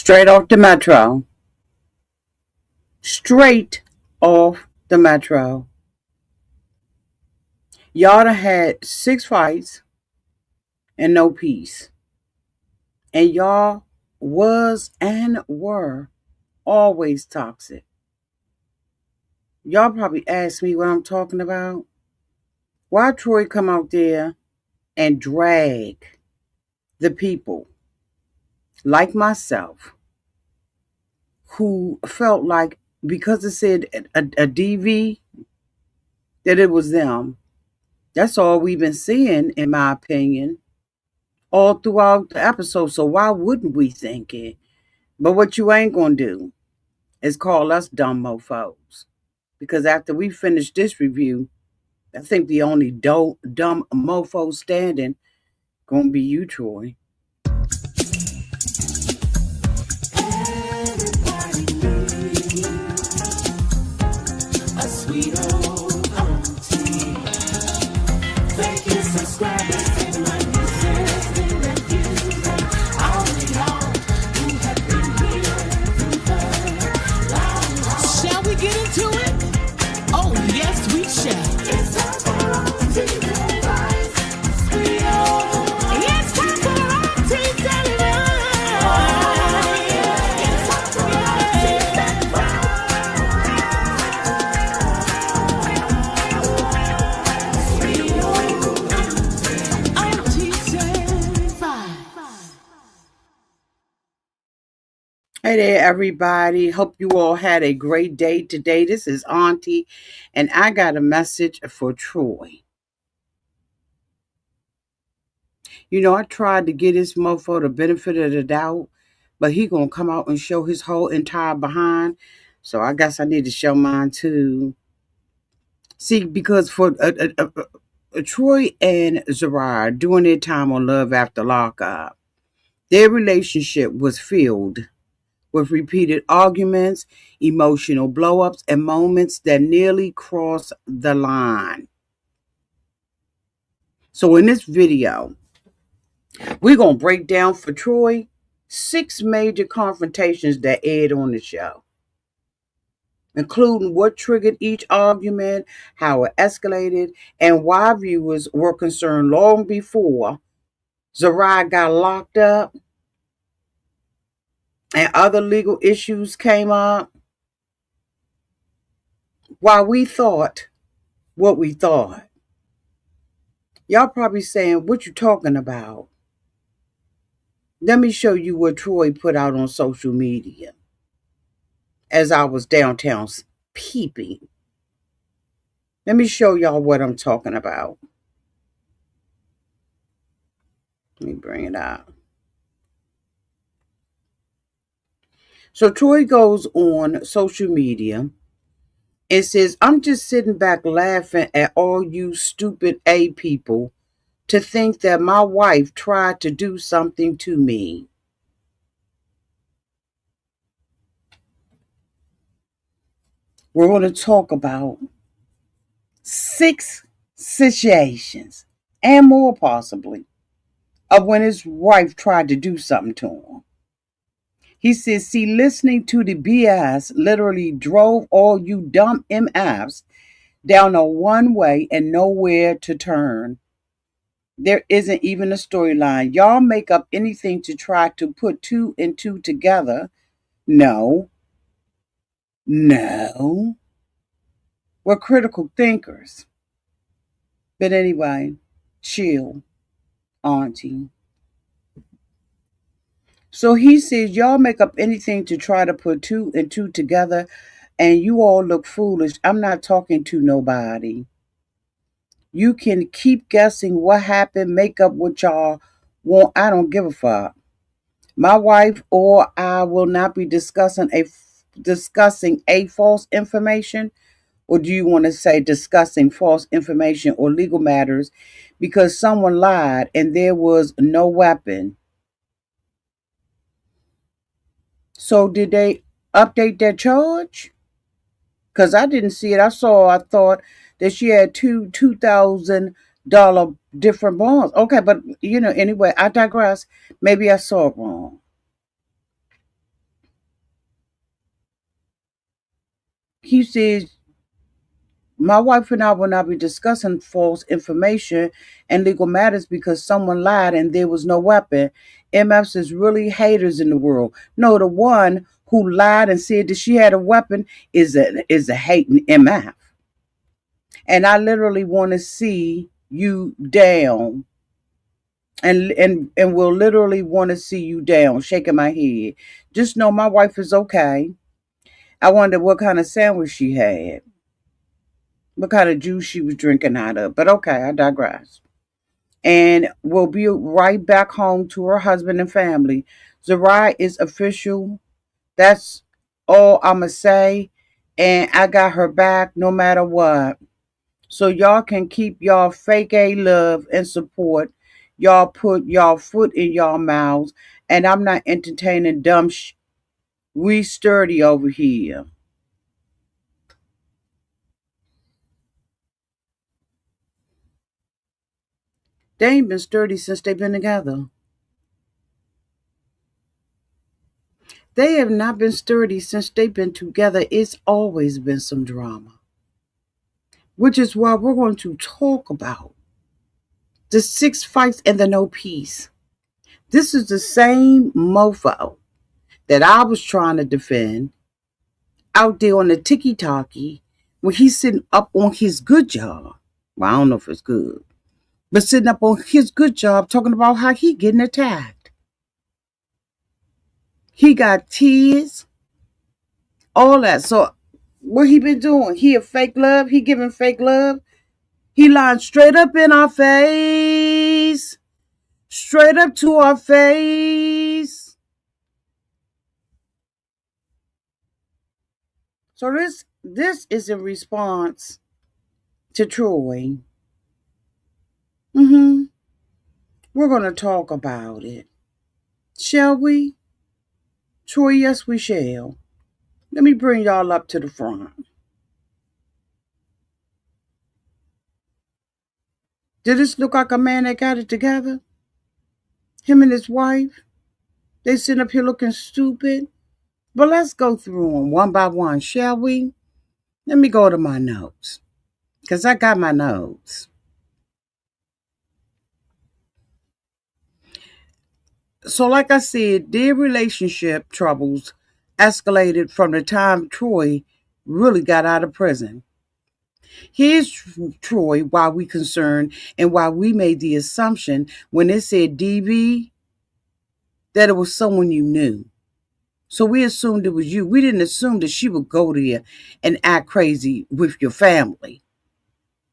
Straight off the metro. Straight off the metro. Y'all done had 6 fights and no peace. And y'all was and were always toxic. Y'all probably asked me what I'm talking about. Why Troy come out there and drag the people like myself who felt like because it said a DV that it was them. That's all we've been seeing, in my opinion, all throughout the episode. So why wouldn't we think it? But what you ain't gonna do is call us dumb mofos. Because after we finish this review, I think the only dumb mofo standing gonna be you, Troy. Shall we get into it? Oh, yes, we shall. It's time for auntie advice. It's time for auntie Hey there, everybody. Hope you all had a great day today. This is Auntie, and I got a message for Troy. You know, I tried to get this mofo the benefit of the doubt, but he gonna come out and show his whole entire behind. So I guess I need to show mine too. See, because for Troy and Zeruiah during their time on Love After Lockup, their relationship was filled with repeated arguments, emotional blow-ups, and moments that nearly crossed the line. So in this video, we're going to break down for Troy 6 major confrontations that aired on the show, including what triggered each argument, how it escalated, and why viewers were concerned long before Zeruiah got locked up and other legal issues came up. Why we thought what we thought. Y'all probably saying, what you talking about? Let me show you what Troy put out on social media as I was downtown peeping. Let me show y'all what I'm talking about. Let me bring it out. So Troy goes on social media and says, I'm just sitting back laughing at all you stupid A people to think that my wife tried to do something to me. We're going to talk about 6 situations and more possibly of when his wife tried to do something to him. He says, see, listening to the BS literally drove all you dumb MFs down a one way and nowhere to turn. There isn't even a storyline. Y'all make up anything to try to put 2 and 2 together. No. We're critical thinkers. But anyway, chill, Auntie. So he says, y'all make up anything to try to put 2 and 2 together, and you all look foolish. I'm not talking to nobody. You can keep guessing what happened, make up what y'all want. I don't give a fuck. My wife or I will not be discussing a false information. Or do you want to say discussing false information or legal matters because someone lied and there was no weapon? So did they update that charge? Because I didn't see it. I thought that she had $2,000 different bonds. Okay, but anyway, I digress. Maybe I saw it wrong. He says, my wife and I will not be discussing false information and legal matters because someone lied and there was no weapon. MFs is really haters in the world. No, the one who lied and said that she had a weapon is a hating MF. And I literally want to see you down. And will literally want to see you down, shaking my head. Just know my wife is okay. I wonder what kind of sandwich she had, what kind of juice she was drinking out of. But okay, I digress. And will be right back home to her husband and family. Zeruiah is official. That's all I'ma say. And I got her back no matter what. So y'all can keep y'all fake A love and support. Y'all put y'all foot in y'all mouths. And I'm not entertaining dumb We sturdy over here. They ain't been sturdy since they've been together. They have not been sturdy since they've been together. It's always been some drama. Which is why we're going to talk about the 6 fights and the no peace. This is the same mofo that I was trying to defend out there on the tiki talkie when he's sitting up on his good job. Well, I don't know if it's good, but sitting up on his good job talking about how he getting attacked. He got tears, all that. So what he been doing? He a fake love? He giving fake love? He lying straight up in our face. Straight up to our face. So this is in response to Troy. We're going to talk about it. Shall we? Troy, yes, we shall. Let me bring y'all up to the front. Did this look like a man that got it together? Him and his wife? They sitting up here looking stupid? But let's go through them one by one, shall we? Let me go to my notes. Because I got my notes. So, like I said, their relationship troubles escalated from the time Troy really got out of prison. Here's Troy, why we concerned and why we made the assumption when it said DV that it was someone you knew. So we assumed it was you. We didn't assume that she would go there and act crazy with your family.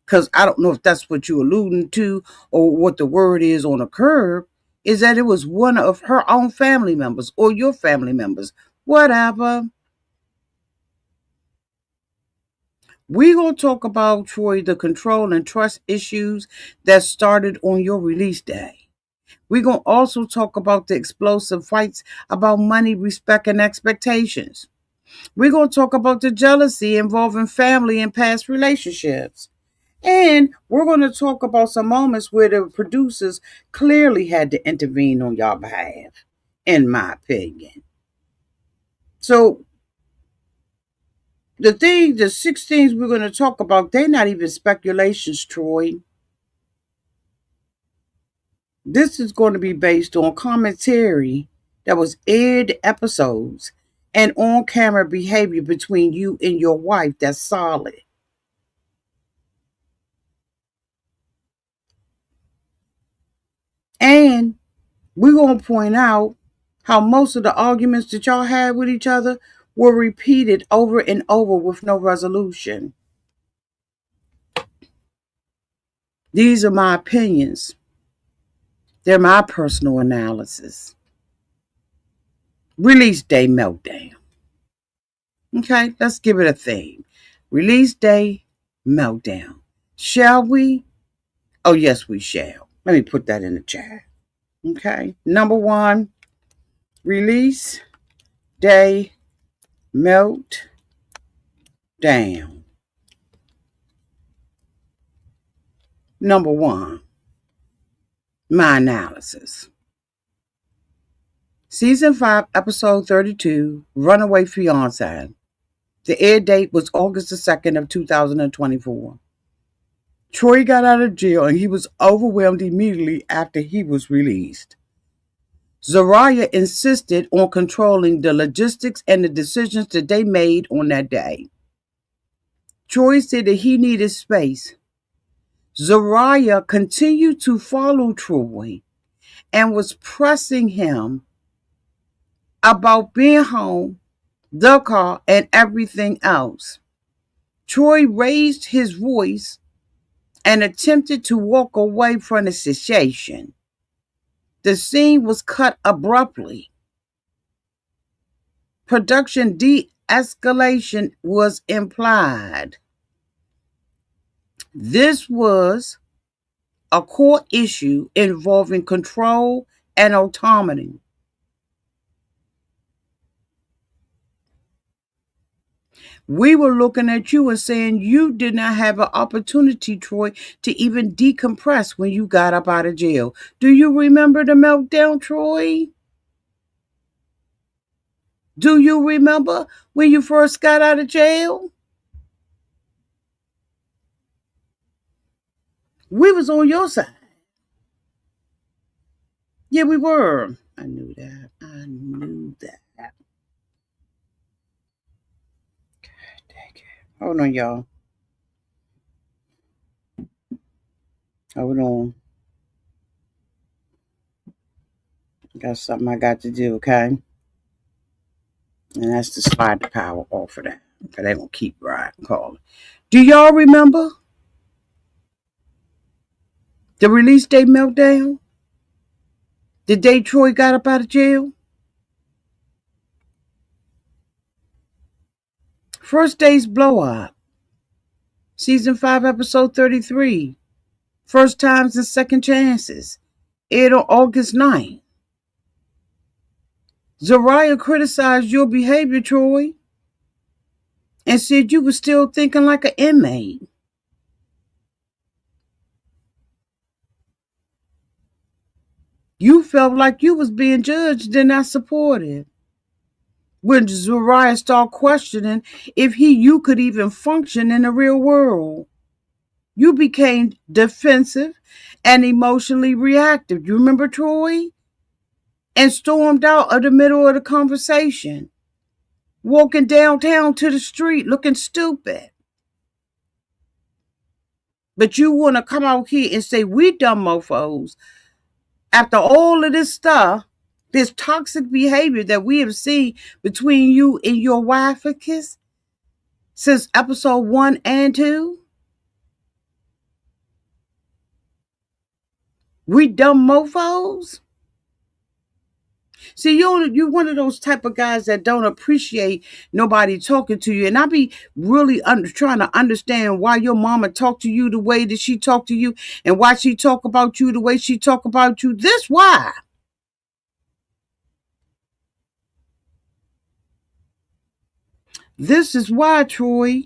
Because I don't know if that's what you're alluding to or what the word is on the curb, is that it was one of her own family members or your family members. Whatever. We're going to talk about, Troy, the control and trust issues that started on your release day. We're going to also talk about the explosive fights about money, respect, and expectations. We're going to talk about the jealousy involving family and past relationships. And we're going to talk about some moments where the producers clearly had to intervene on your behalf, in my opinion. So the 6 things we're going to talk about, they're not even speculations, Troy. This is going to be based on commentary that was aired episodes and on-camera behavior between you and your wife that's solid. And we're going to point out how most of the arguments that y'all had with each other were repeated over and over with no resolution. These are my opinions. They're my personal analysis. Release day meltdown. Okay, let's give it a theme. Release day meltdown. Shall we? Oh, yes, we shall. Let me put that in the chat. Okay, number 1, release day meltdown. Number 1, my analysis. Season 5, episode 32, Runaway Fiance. The air date was August the 2nd of 2024. Troy got out of jail and he was overwhelmed immediately after he was released. Zeruiah insisted on controlling the logistics and the decisions that they made on that day. Troy said that he needed space. Zeruiah continued to follow Troy and was pressing him about being home, the car, and everything else. Troy raised his voice and attempted to walk away from the situation. The scene was cut abruptly. Production de-escalation was implied. This was a core issue involving control and autonomy. We were looking at you and saying you did not have an opportunity, Troy, to even decompress when you got up out of jail. Do you remember the meltdown, Troy? Do you remember when you first got out of jail? We was on your side. Yeah, we were. I knew that. I knew that. God dang it. Hold on, y'all. Hold on. Got something I got to do, okay? And that's to slide the power off of that. Because they going to keep riding calling. Do y'all remember the release day meltdown? The day Troy got up out of jail? First day's blow up. Season 5, episode 33. First times and second chances. Aired on August 9th. Zeruiah criticized your behavior, Troy, and said you were still thinking like an inmate. You felt like you was being judged and not supported. When Zeruiah started questioning if you could even function in the real world, you became defensive and emotionally reactive. You remember, Troy? And stormed out of the middle of the conversation, walking downtown to the street looking stupid. But you want to come out here and say we dumb mofos after all of this stuff, this toxic behavior that we have seen between you and your wife since episode 1 and 2? We dumb mofos? See, you're one of those type of guys that don't appreciate nobody talking to you. And I be really trying to understand why your mama talked to you the way that she talked to you and why she talk about you the way she talk about you. This why. This is why, Troy,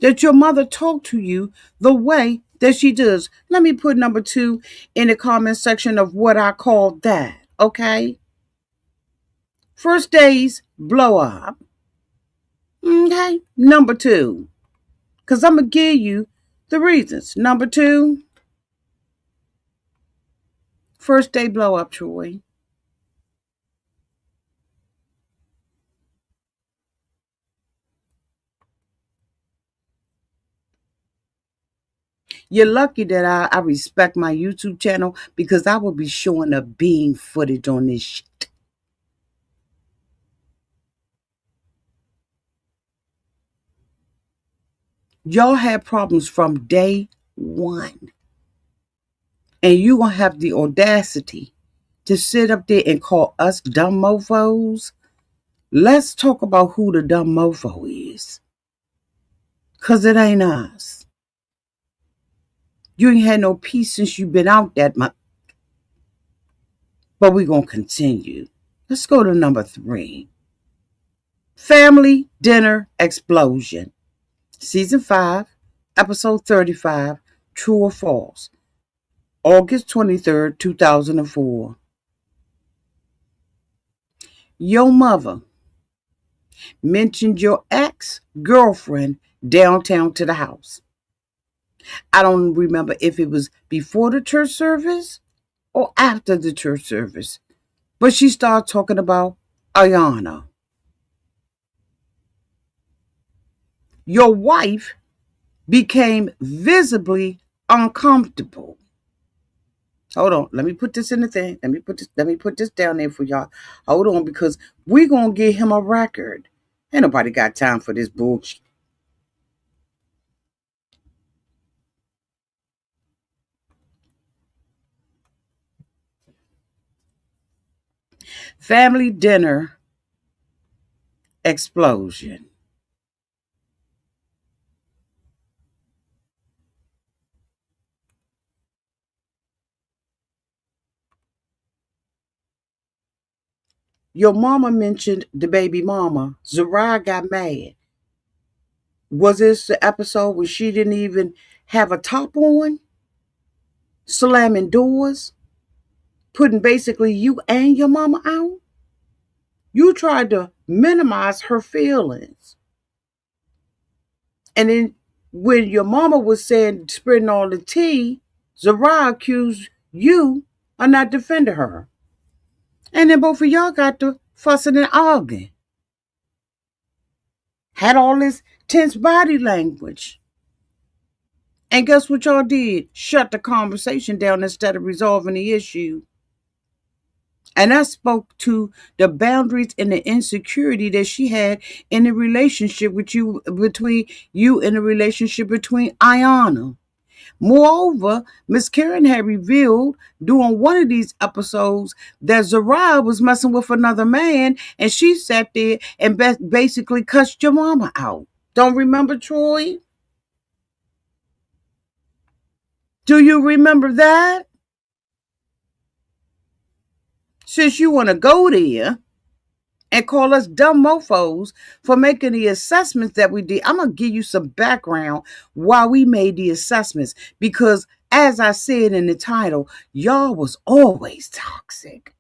that your mother talked to you the way that she does. Let me put number 2 in the comment section of what I call that, okay? First day's blow up. Okay, number 2. Because I'm going to give you the reasons. Number 2, first day blow up, Troy. You're lucky that I respect my YouTube channel because I will be showing a being footage on this shit. Y'all had problems from day 1. And you going to have the audacity to sit up there and call us dumb mofos? Let's talk about who the dumb mofo is. Because it ain't us. You ain't had no peace since you've been out that much. But we're going to continue. Let's go to number 3. Family dinner explosion. Season 5, episode 35, True or False. August 23rd, 2004. Your mother mentioned your ex-girlfriend downtown to the house. I don't remember if it was before the church service or after the church service, but she started talking about Ayana. Your wife became visibly uncomfortable. Hold on, let me put this in the thing. Let me put this down there for y'all. Hold on, because we're gonna give him a record. Ain't nobody got time for this bullshit. Family dinner explosion. Your mama mentioned the baby mama. Zeruiah got mad. Was this the episode where she didn't even have a top on? Slamming doors? Putting basically you and your mama out? You tried to minimize her feelings. And then when your mama was saying, spreading all the tea, Zeruiah accused you of not defending her. And then both of y'all got to fussing and arguing. Had all this tense body language. And guess what y'all did? Shut the conversation down instead of resolving the issue. And that spoke to the boundaries and the insecurity that she had in the relationship with you, between you and the relationship between Ayana. Moreover, Miss Karen had revealed during one of these episodes that Zeruiah was messing with another man, and she sat there and basically cussed your mama out. Don't remember, Troy? Do you remember that? Since you want to go there and call us dumb mofos for making the assessments that we did, I'm going to give you some background why we made the assessments. Because as I said in the title, y'all was always toxic,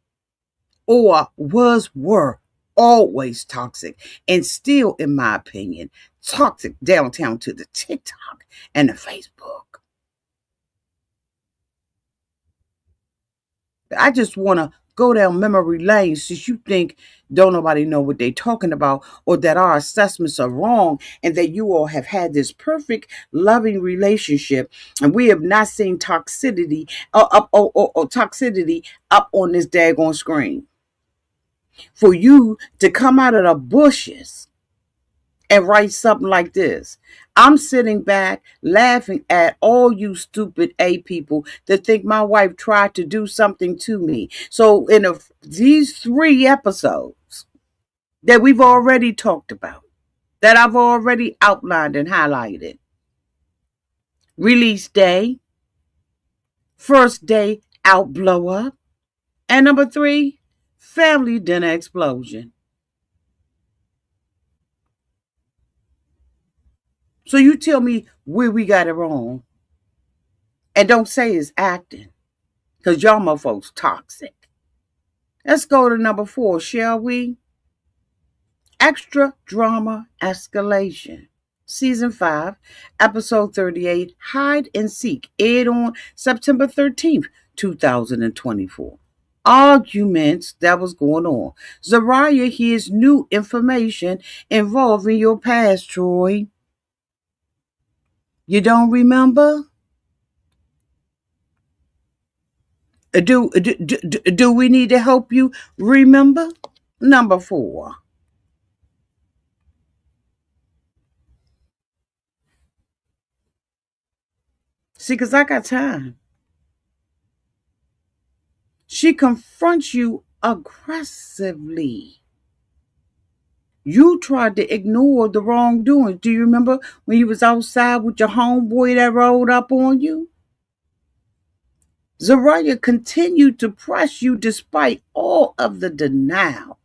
or were always toxic, and still, in my opinion, toxic downtown to the TikTok and the Facebook. I just want to go down memory lane, since you think don't nobody know what they're talking about, or that our assessments are wrong, and that you all have had this perfect loving relationship and we have not seen toxicity toxicity up on this daggone screen. For you to come out of the bushes and write something like this. I'm sitting back laughing at all you stupid A people that think my wife tried to do something to me. So in these 3 episodes that we've already talked about, that I've already outlined and highlighted: release day, first day out blow up, and number 3, family dinner explosion. So you tell me where we got it wrong. And don't say it's acting, because y'all motherfuckers toxic. Let's go to number 4, shall we? Extra drama escalation. Season 5, episode 38, Hide and Seek, aired on September 13th, 2024. Arguments that was going on. Zeruiah hears new information involving your past, Troy. You don't remember? Do we need to help you remember? Number 4. See, because I got time. She confronts you aggressively. You tried to ignore the wrongdoing. Do you remember when you was outside with your homeboy that rolled up on you? Zeruiah continued to press you despite all of the denial.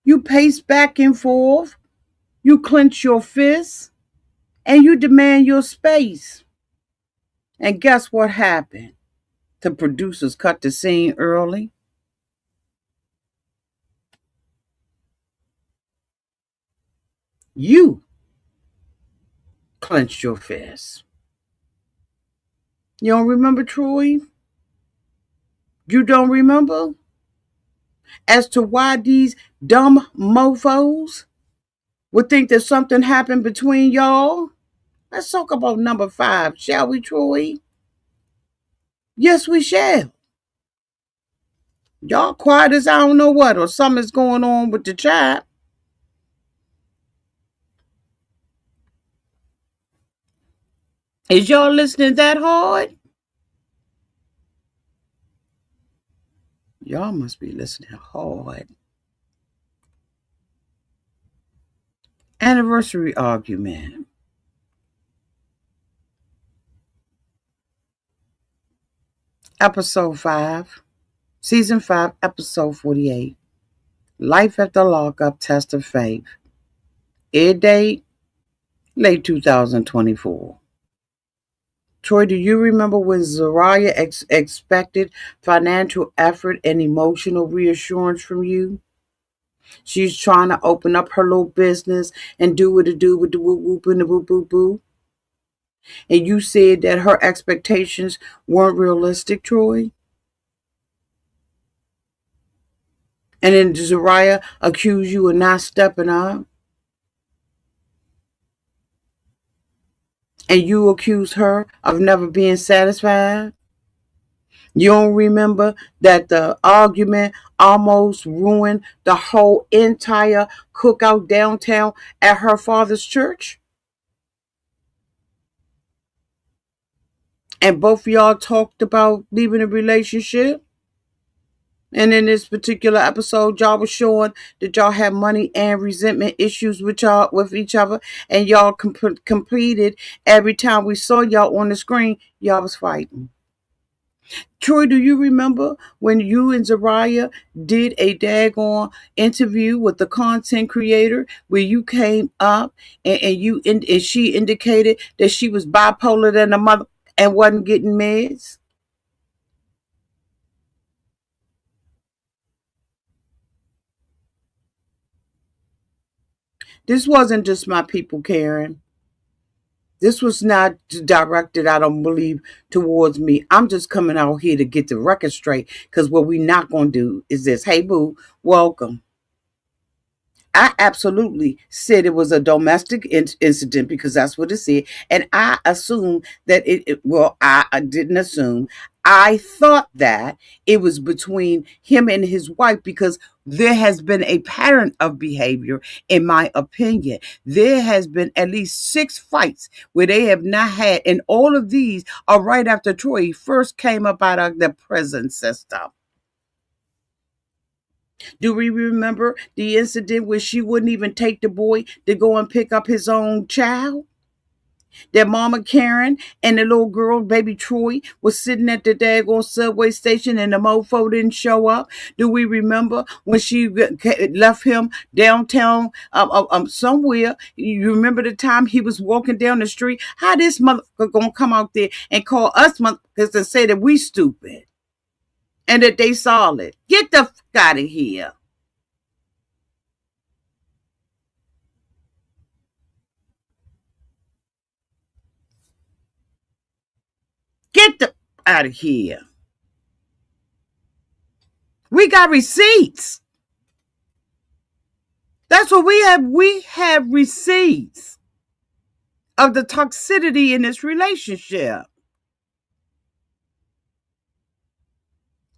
You pace back and forth, you clench your fists, and you demand your space. And guess what happened? The producers cut the scene early. You clenched your fist. You don't remember, Troy? You don't remember? As to why these dumb mofos would think that something happened between y'all? Let's talk about number 5, shall we, Troy? Yes, we shall. Y'all quiet as I don't know what, or something's going on with the chat. Is y'all listening that hard? Y'all must be listening hard. Anniversary argument. Episode 5, Season 5, Episode 48. Life After Lockup, Test of Faith. Air date, late 2024. Troy, do you remember when Zeruiah expected financial effort and emotional reassurance from you? She's trying to open up her little business and do what to do with the whoop whoop and the boop boop boo. And you said that her expectations weren't realistic, Troy. And then Zeruiah accused you of not stepping up. And you accused her of never being satisfied. You don't remember that the argument almost ruined the whole entire cookout downtown at her father's church? And both of y'all talked about leaving the relationship. And in this particular episode, y'all was showing that y'all had money and resentment issues with each other, and y'all completed every time we saw y'all on the screen, y'all was fighting. Troy, do you remember when you and Zeruiah did a daggone interview with the content creator where you came up and she indicated that she was bipolar than a mother and wasn't getting meds? This wasn't just my people, Karen. This was not directed, I don't believe, towards me. I'm just coming out here to get the record straight because what we not going to do is this. Hey, boo, welcome. I absolutely said it was a domestic incident because that's what it said. And I assumed that I didn't assume. I thought that it was between him and his wife because there has been a pattern of behavior, in my opinion. There has been at least 6 fights where they have not had, and all of these are right after Troy first came up out of the prison system. Do we remember the incident where she wouldn't even take the boy to go and pick up his own child? That Mama Karen and the little girl, baby Troy, was sitting at the daggone subway station and the mofo didn't show up? Do we remember when she left him downtown somewhere? You remember the time he was walking down the street? How this motherfucker gonna come out there and call us motherfuckers and say that we stupid and that they solid? Get the fuck out of here. Get the out of here. We got receipts. That's what we have. We have receipts of the toxicity in this relationship.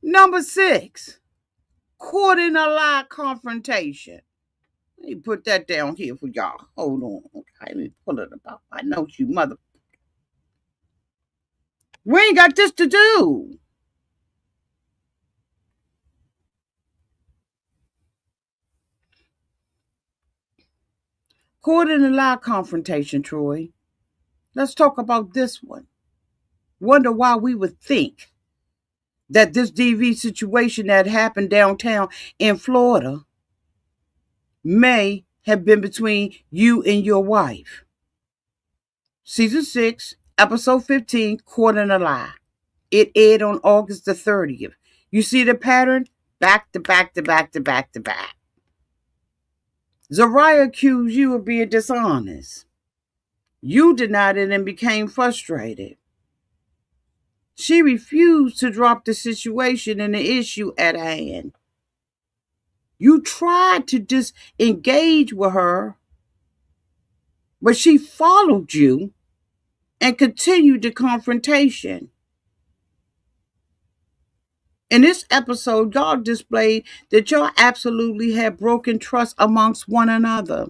Number 6, caught in a lie confrontation. Let me put that down here for y'all. Hold on. Okay, let me pull it up. I know you mother. We ain't got this to do. Caught in a lie confrontation, Troy. Let's talk about this one. Wonder why we would think that this DV situation that happened downtown in Florida may have been between you and your wife. Season 6, Episode 15, Caught in a Lie. It aired on August the 30th. You see the pattern? Back to back to back to back to back. Zeruiah accused you of being dishonest. You denied it and became frustrated. She refused to drop the situation and the issue at hand. You tried to disengage with her, but she followed you and continued the confrontation. In this episode, y'all displayed that y'all absolutely had broken trust amongst one another.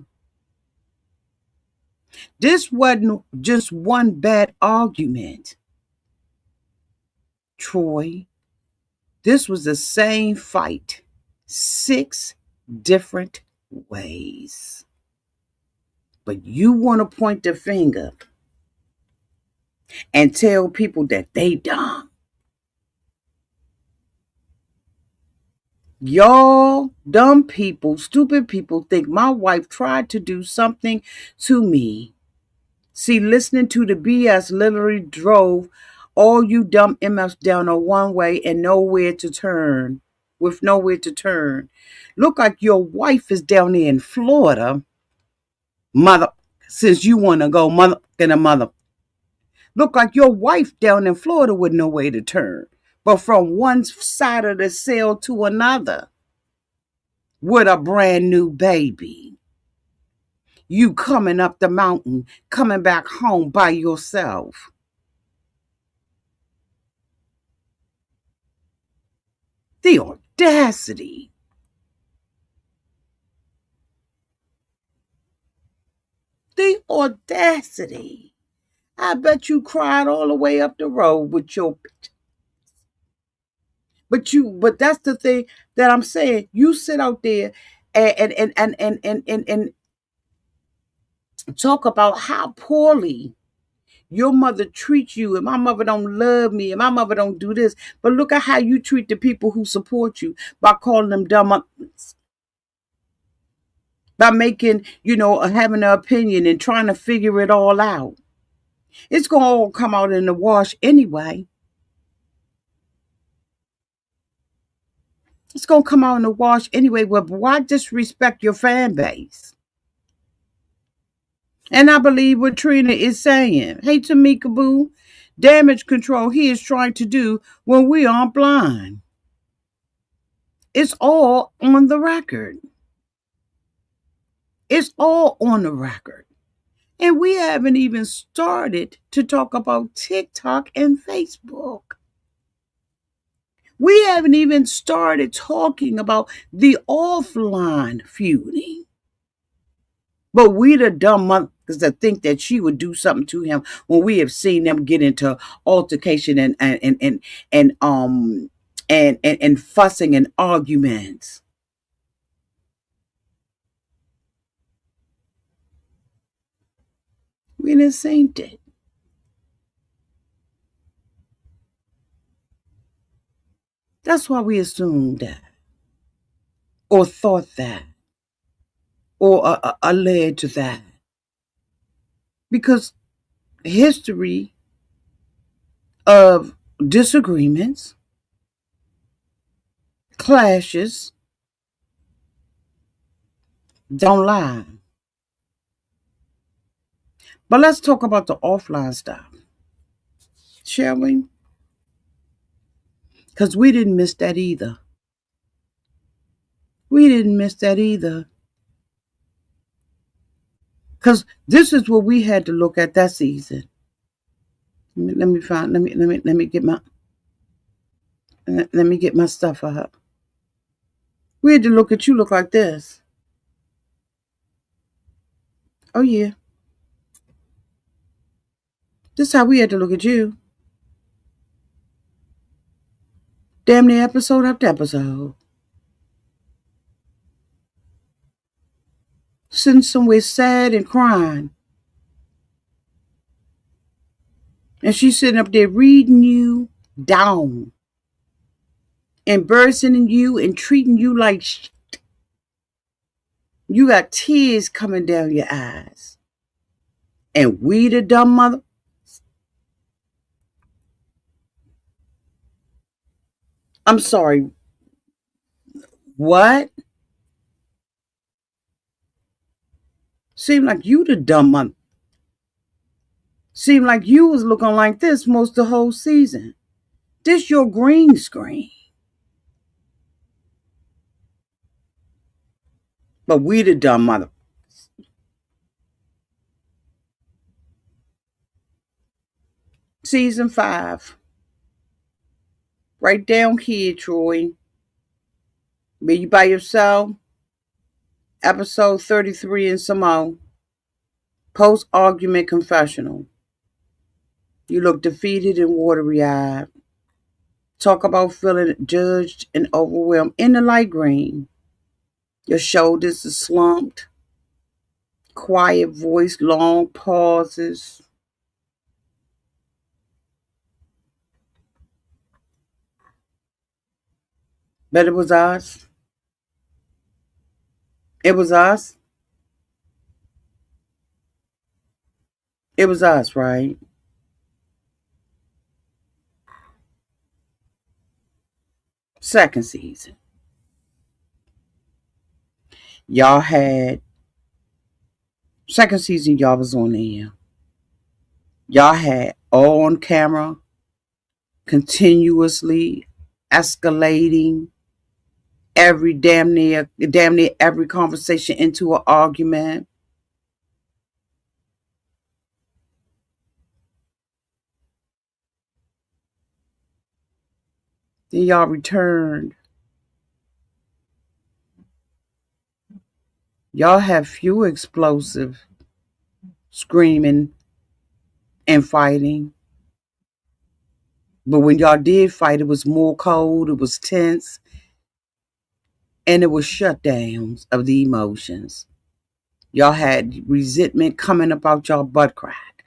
This wasn't just one bad argument, Troy. This was the same fight, 6 different ways. But you want to point the finger and tell people that they dumb. Y'all dumb people, stupid people think my wife tried to do something to me. See, listening to the BS literally drove all you dumb MFs down a one way and nowhere to turn, with nowhere to turn. Look like your wife is down there in Florida, mother, since you want to go mother and a mother. Look like your wife down in Florida with no way to turn, but from one side of the cell to another with a brand new baby. You coming up the mountain, coming back home by yourself. The audacity. The audacity. I bet you cried all the way up the road with your bitch. But that's the thing that I'm saying. You sit out there and talk about how poorly your mother treats you, and my mother don't love me, and my mother don't do this. But look at how you treat the people who support you by calling them dumb, by making, having an opinion and trying to figure it all out. It's going to all come out in the wash anyway. It's going to come out in the wash anyway. But why disrespect your fan base? And I believe what Trina is saying. Hey, Tamika Boo, damage control he is trying to do when we aren't blind. It's all on the record. It's all on the record. And we haven't even started to talk about TikTok and Facebook. We haven't even started talking about the offline feuding. But we the dumb mothers that think that she would do something to him when we have seen them get into altercation and fussing and arguments. We done seen it. That's why we assumed that, or thought that, or alleged that. Because history of disagreements, clashes, don't lie. But let's talk about the offline stuff, shall we? Because we didn't miss that either. We didn't miss that either. Because this is what we had to look at that season. Let me get my stuff up. We had to look at you look like this. Oh yeah. This is how we had to look at you. Damn near episode after episode. Sitting somewhere sad and crying. And she's sitting up there reading you down. Embarrassing you and treating you like shit. You got tears coming down your eyes. And we the dumb mother. I'm sorry. What? Seemed like you the dumb mother. Seemed like you was looking like this most of the whole season. This your green screen. But we the dumb mother. Season 5. Right down here, Troy. Be you by yourself? Episode 33 in Samoa. Post argument confessional. You look defeated and watery eyed. Talk about feeling judged and overwhelmed in the light green. Your shoulders are slumped. Quiet voice, long pauses. But it was us. It was us. It was us, right? Second season. Y'all had second season y'all was on there. Y'all had all on camera, continuously escalating every damn near every conversation into an argument. Then y'all returned. Y'all have few explosive screaming and fighting. But when y'all did fight, it was more cold, it was tense, and it was shutdowns of the emotions. Y'all had resentment coming up out y'all butt crack.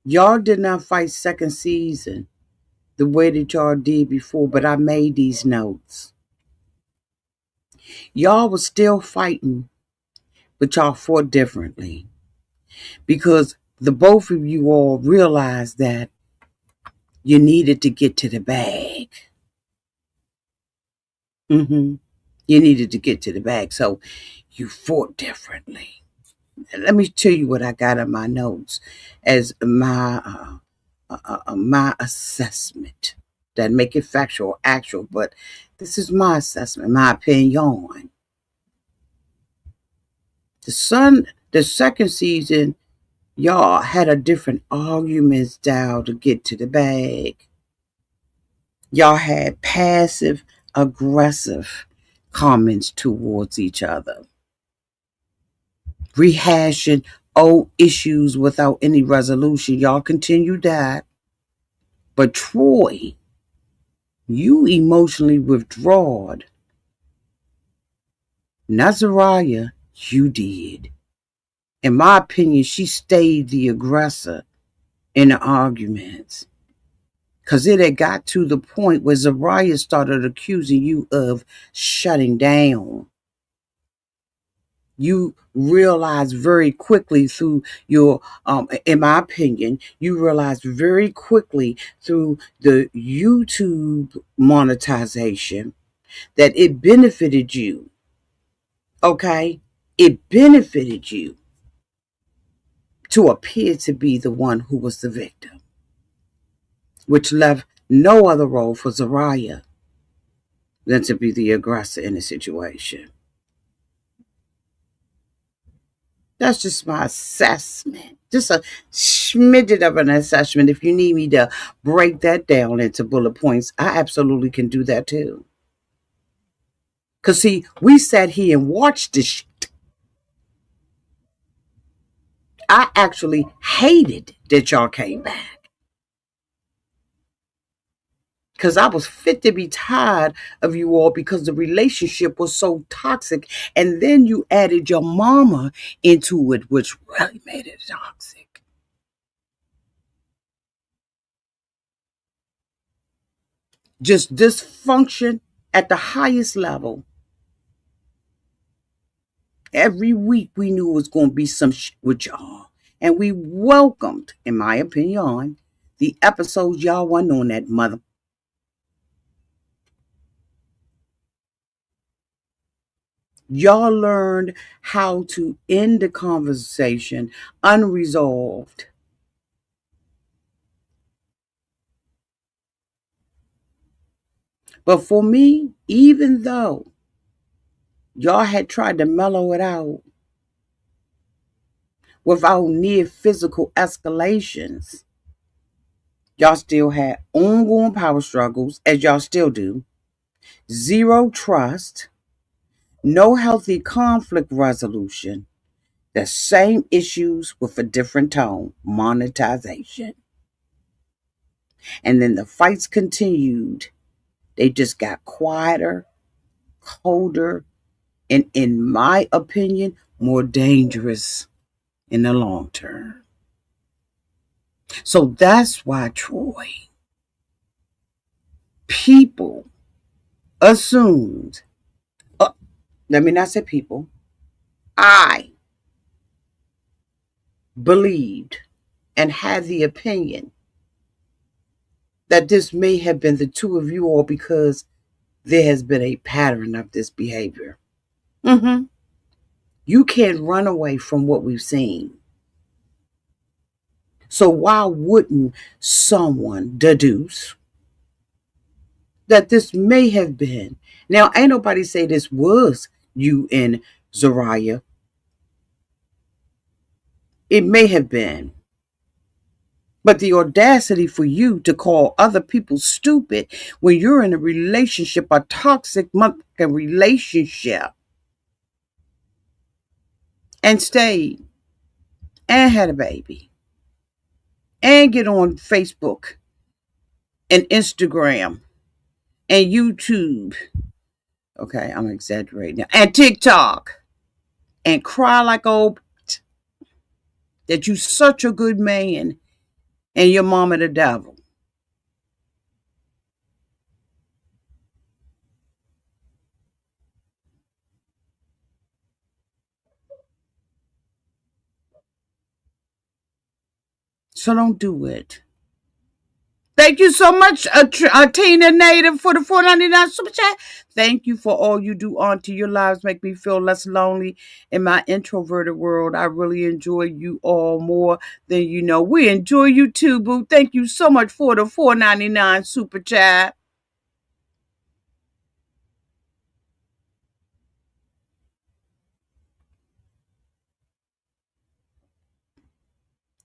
Y'all did not fight second season the way that y'all did before, but I made these notes. Y'all was still fighting, but y'all fought differently because the both of you all realized that you needed to get to the bag. Mm-hmm. You needed to get to the bag, so you fought differently. Let me tell you what I got in my notes as my assessment. That make it factual, actual, but this is my assessment, my opinion. The second season, y'all had a different argument style to get to the bag. Y'all had passive aggressive comments towards each other, rehashing old issues without any resolution. Y'all continued that. But Troy, you emotionally withdrawed. Not Zeruiah, you did. In my opinion, she stayed the aggressor in the arguments. Because it had got to the point where Zeruiah started accusing you of shutting down. You realized very quickly through your, in my opinion, you realized very quickly through the YouTube monetization that it benefited you. Okay? It benefited you to appear to be the one who was the victim, which left no other role for Zeruiah than to be the aggressor in the situation. That's just my assessment. Just a smidget of an assessment. If you need me to break that down into bullet points, I absolutely can do that too. Because, see, we sat here and watched this shit. I actually hated that y'all came back. Because I was fit to be tired of you all because the relationship was so toxic. And then you added your mama into it, which really made it toxic. Just dysfunction at the highest level. Every week we knew it was going to be some shit with y'all. And we welcomed, in my opinion, the episodes y'all wasn't on that mother. Y'all learned how to end the conversation unresolved. But for me, even though y'all had tried to mellow it out without near physical escalations, y'all still had ongoing power struggles, as y'all still do, zero trust, no healthy conflict resolution, the same issues with a different tone, monetization. And then the fights continued. They just got quieter, colder, and, in my opinion, more dangerous in the long term. So that's why, Troy, people assumed, uh, let me not say people, I believed and had the opinion that this may have been the two of you all because there has been a pattern of this behavior. Mm-hmm. You can't run away from what we've seen. So why wouldn't someone deduce that this may have been? Now, ain't nobody say this was you and Zeruiah. It may have been. But the audacity for you to call other people stupid when you're in a relationship, a toxic relationship, and stayed and had a baby and get on Facebook and Instagram and YouTube. Okay, I'm exaggerating now. And TikTok and cry like old that you such a good man and your mama the devil. So don't do it. Thank you so much, Tina Native, for the $4.99 super chat. Thank you for all you do onto your lives. Make me feel less lonely in my introverted world. I really enjoy you all more than you know. We enjoy you too, boo. Thank you so much for the $4.99 super chat.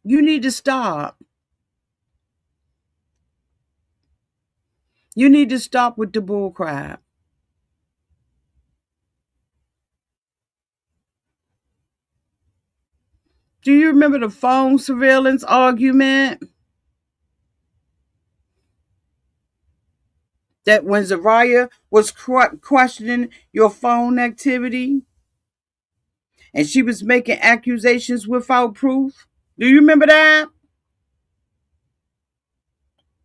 You need to stop. You need to stop with the bullcrap. Do you remember the phone surveillance argument? That when Zeruiah was questioning your phone activity and she was making accusations without proof? Do you remember that?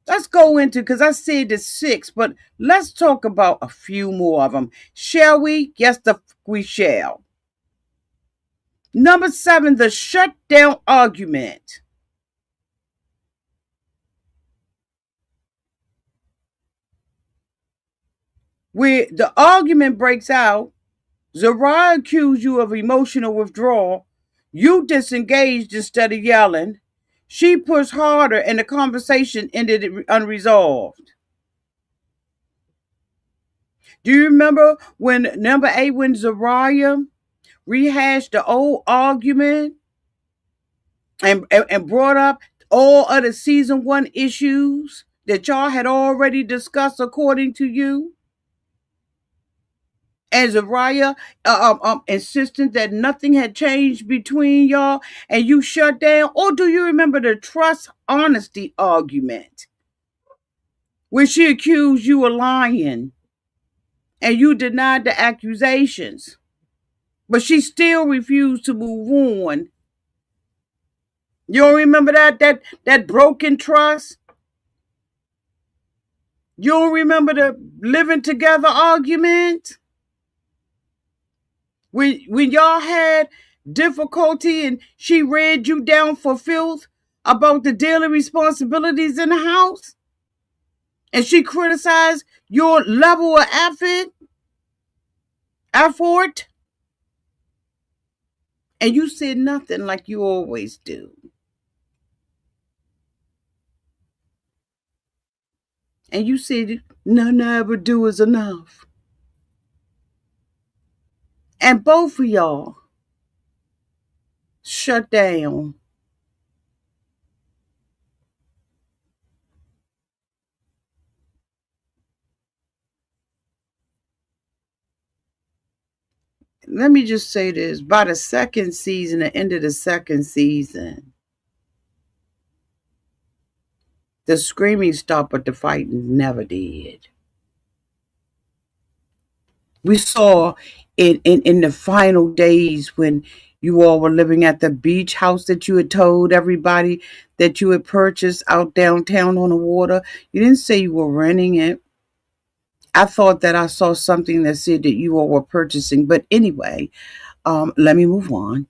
Let's go into, because I said the six, but let's talk about a few more of them. Shall we? Yes, we shall. Number 7, the shutdown argument. Where the argument breaks out, Zeruiah accused you of emotional withdrawal. You disengaged instead of yelling. She pushed harder and the conversation ended unresolved. Do you remember when number 8, when Zeruiah rehashed the old argument and brought up all of the season 1 issues that y'all had already discussed according to you? And Zeruiah insisting that nothing had changed between y'all and you shut down? Or do you remember the trust honesty argument where she accused you of lying and you denied the accusations, but she still refused to move on? You don't remember that broken trust? You don't remember the living together argument? When y'all had difficulty and she read you down for filth about the daily responsibilities in the house, and she criticized your level of effort. And you said nothing like you always do. And you said, nothing I ever do is enough. And both of y'all shut down. Let me just say this. By the second season, the end of the second season, the screaming stopped, but the fighting never did. We saw in the final days when you all were living at the beach house that you had told everybody that you had purchased out downtown on the water. You didn't say you were renting it. I thought that I saw something that said that you all were purchasing. But anyway, let me move on.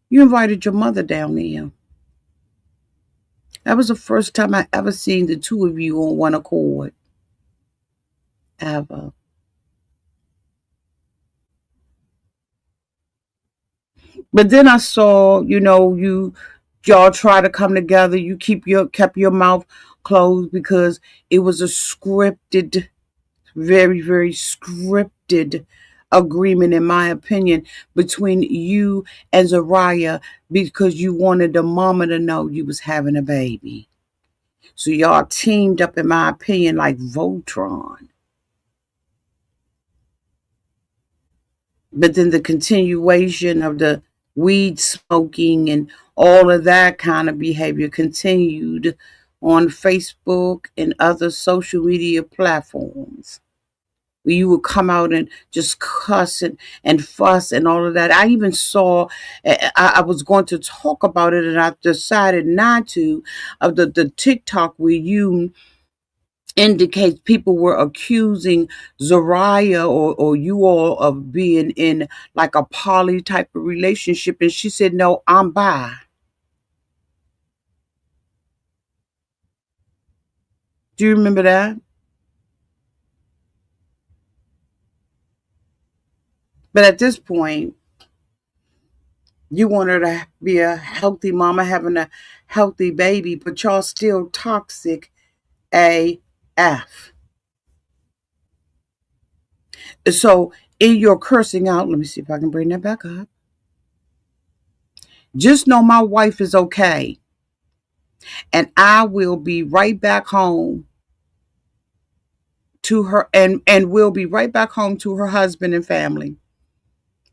You invited your mother down there. That was the first time I ever seen the two of you on one accord. Ever. But then I saw, y'all try to come together. You kept your mouth closed because it was a scripted, very, very scripted agreement, in my opinion, between you and Zeruiah because you wanted the mama to know you was having a baby. So y'all teamed up, in my opinion, like Voltron. But then the continuation of the weed smoking and all of that kind of behavior continued on Facebook and other social media platforms. Where you would come out and just cuss and fuss and all of that. I even saw, I was going to talk about it and I decided not to, of the TikTok where you indicates people were accusing Zeruiah or you all of being in like a poly type of relationship. And she said, no, I'm bi. Do you remember that? But at this point, you want her to be a healthy mama, having a healthy baby, but y'all still toxic AF. So in your cursing out, let me see if I can bring that back up. Just know my wife is okay. And I will be right back home to her and will be right back home to her husband and family.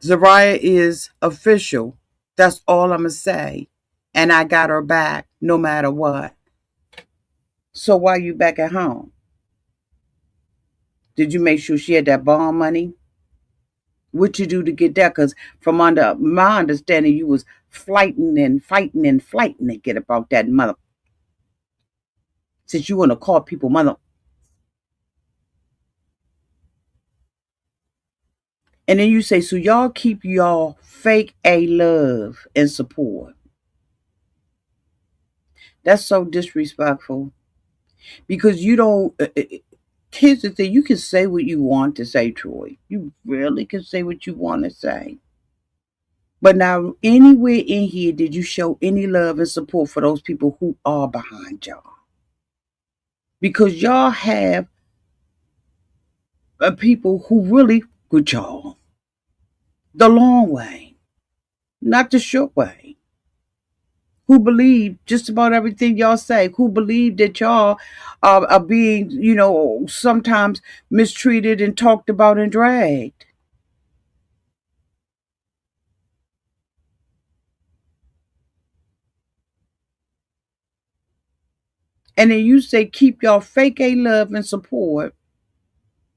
Zeruiah is official. That's all I'm going to say. And I got her back no matter what. So why you back at home? Did you make sure she had that bond money? What you do to get that? Because from under my understanding, you was fighting and fighting and fighting to get about that mother. Since you want to call people mother. And then you say, so y'all keep y'all fake A love and support. That's so disrespectful. Because you don't, here's the thing, you can say what you want to say, Troy. You really can say what you want to say. But now, anywhere in here did you show any love and support for those people who are behind y'all? Because y'all have people who really with y'all the long way, not the short way. Who believe just about everything y'all say, who believe that y'all are being, sometimes mistreated and talked about and dragged. And then you say, keep y'all fake A love and support.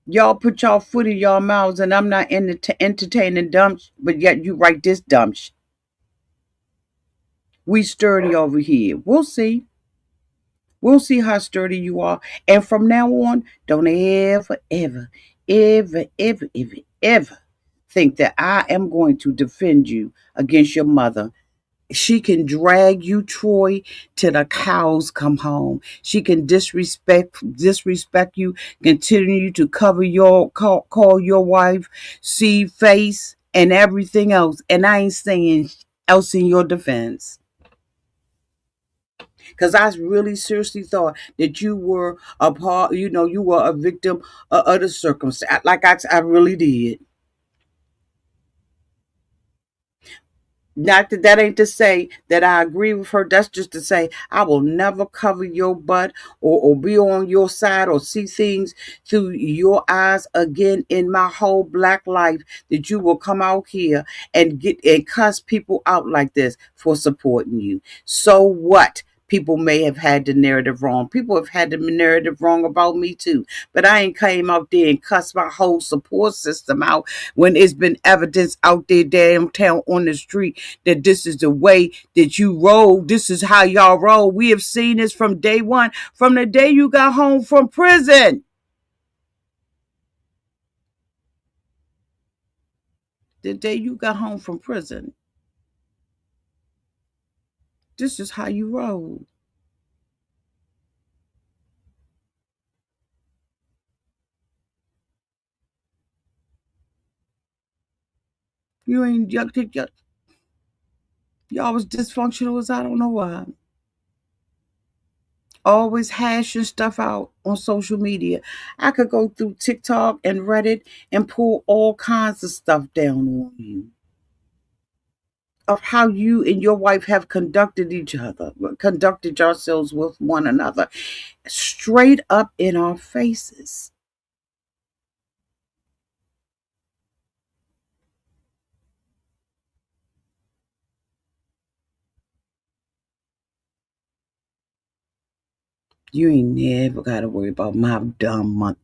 Y'all put y'all foot in y'all mouths, and I'm not entertaining dumb, but yet you write this dumb shit. We sturdy over here. We'll see. We'll see how sturdy you are. And from now on, don't ever, ever, ever, ever, ever, ever think that I am going to defend you against your mother. She can drag you, Troy, till the cows come home. She can disrespect you, continue to cover call your wife, see face, and everything else. And I ain't saying else in your defense. Because I really seriously thought that you were a part, you were a victim of the circumstance. Like I really did. Not that that ain't to say that I agree with her. That's just to say I will never cover your butt or be on your side or see things through your eyes again in my whole black life, that you will come out here and get and cuss people out like this for supporting you. So what? People may have had the narrative wrong. People have had the narrative wrong about me too. But I ain't came out there and cussed my whole support system out when it's been evidence out there downtown on the street that this is the way that you roll. This is how y'all roll. We have seen this from day one, from the day you got home from prison. The day you got home from prison. This is how you roll. You ain't y'all was dysfunctional as I don't know why. Always hashing stuff out on social media. I could go through TikTok and Reddit and pull all kinds of stuff down on you of how you and your wife have conducted yourselves with one another, straight up in our faces. You ain't never got to worry about my dumb month,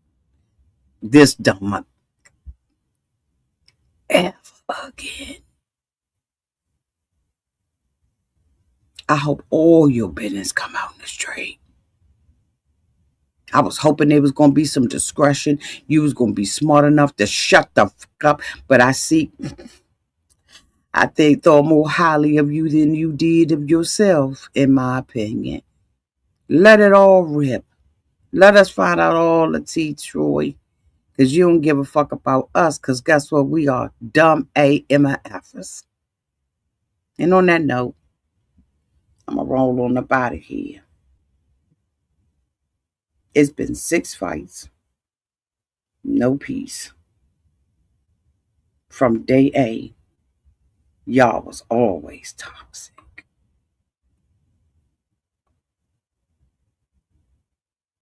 this dumb month, ever again. I hope all your business come out in the straight. I was hoping there was going to be some discretion. You was going to be smart enough to shut the fuck up. But I think thought more highly of you than you did of yourself, in my opinion. Let it all rip. Let us find out all the tea, Troy. Because you don't give a fuck about us. Because guess what? We are dumb AMFers. And on that note, I'm going to roll on up out of here. It's been 6 fights, no peace. From day A, y'all was always toxic.